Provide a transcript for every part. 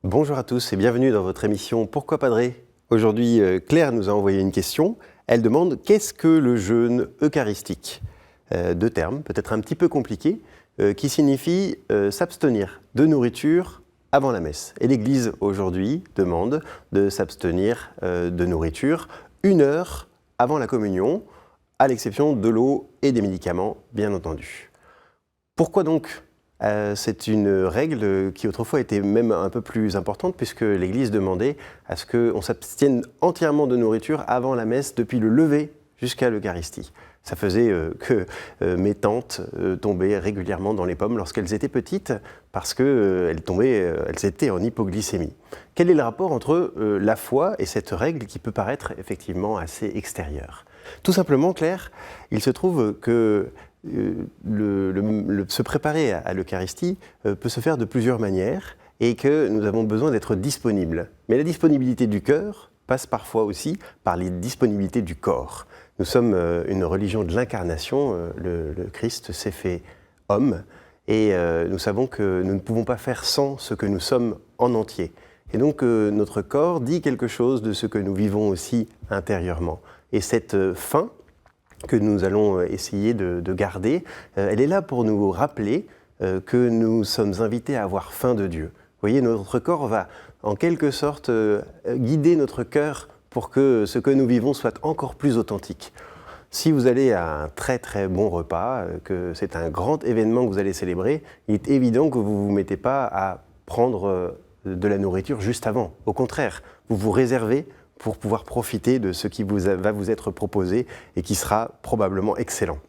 Bonjour à tous et bienvenue dans votre émission Pourquoi Padré? Aujourd'hui, Claire nous a envoyé une question. Elle demande « Qu'est-ce que le jeûne eucharistique ?» Deux termes, peut-être un petit peu compliqués, qui signifient s'abstenir de nourriture avant la messe. Et l'Église aujourd'hui demande de s'abstenir de nourriture 1 heure avant la communion, à l'exception de l'eau et des médicaments, bien entendu. Pourquoi donc c'est une règle qui autrefois était même un peu plus importante puisque l'Église demandait à ce qu'on s'abstienne entièrement de nourriture avant la messe depuis le lever jusqu'à l'Eucharistie. Ça faisait que mes tantes tombaient régulièrement dans les pommes lorsqu'elles étaient petites parce qu'elles elles étaient en hypoglycémie. Quel est le rapport entre la foi et cette règle qui peut paraître effectivement assez extérieure? Tout simplement, Claire, il se trouve que se préparer à l'Eucharistie peut se faire de plusieurs manières et que nous avons besoin d'être disponibles. Mais la disponibilité du cœur passe parfois aussi par les disponibilités du corps. Nous sommes une religion de l'incarnation, le Christ s'est fait homme et nous savons que nous ne pouvons pas faire sans ce que nous sommes en entier. Et donc notre corps dit quelque chose de ce que nous vivons aussi intérieurement. Et cette faim que nous allons essayer de garder, elle est là pour nous rappeler que nous sommes invités à avoir faim de Dieu. Vous voyez, notre corps va en quelque sorte guider notre cœur pour que ce que nous vivons soit encore plus authentique. Si vous allez à un très très bon repas, que c'est un grand événement que vous allez célébrer, il est évident que vous ne vous mettez pas à prendre de la nourriture juste avant. Au contraire, vous vous réservez pour pouvoir profiter de ce qui va vous être proposé et qui sera probablement excellent.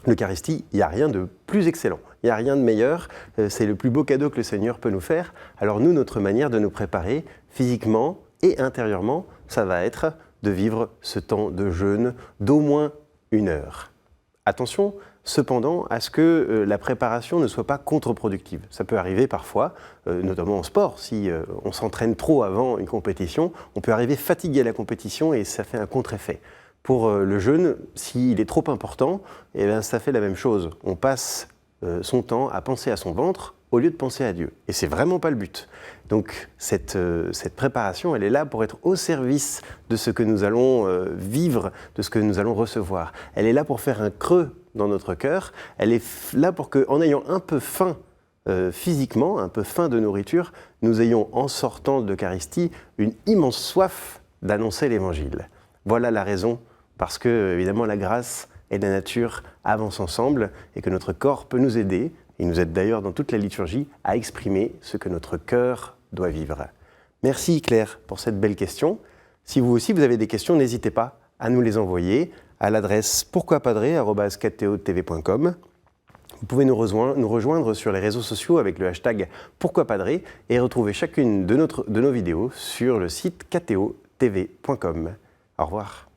L'Eucharistie, il n'y a rien de plus excellent, il n'y a rien de meilleur, c'est le plus beau cadeau que le Seigneur peut nous faire. Alors nous, notre manière de nous préparer physiquement et intérieurement, ça va être de vivre ce temps de jeûne d'au moins 1 heure. Attention cependant à ce que la préparation ne soit pas contre-productive. Ça peut arriver parfois, notamment en sport, si on s'entraîne trop avant une compétition, on peut arriver fatigué à la compétition et ça fait un contre-effet. Pour le jeûne, s'il est trop important, eh bien, ça fait la même chose. On passe son temps à penser à son ventre au lieu de penser à Dieu. Et c'est vraiment pas le but. Donc cette préparation, elle est là pour être au service de ce que nous allons vivre, de ce que nous allons recevoir. Elle est là pour faire un creux dans notre cœur. Elle est là pour qu'en ayant un peu faim physiquement, un peu faim de nourriture, nous ayons en sortant de l'Eucharistie une immense soif d'annoncer l'Évangile. Voilà la raison, parce que évidemment la grâce et la nature avancent ensemble et que notre corps peut nous aider. Il nous aide d'ailleurs dans toute la liturgie à exprimer ce que notre cœur doit vivre. Merci Claire pour cette belle question. Si vous aussi vous avez des questions, n'hésitez pas à nous les envoyer à l'adresse pourquoipadré@kto-tv.com. Vous pouvez nous rejoindre sur les réseaux sociaux avec le hashtag pourquoipadré et retrouver chacune de nos vidéos sur le site kto-tv.com. Au revoir.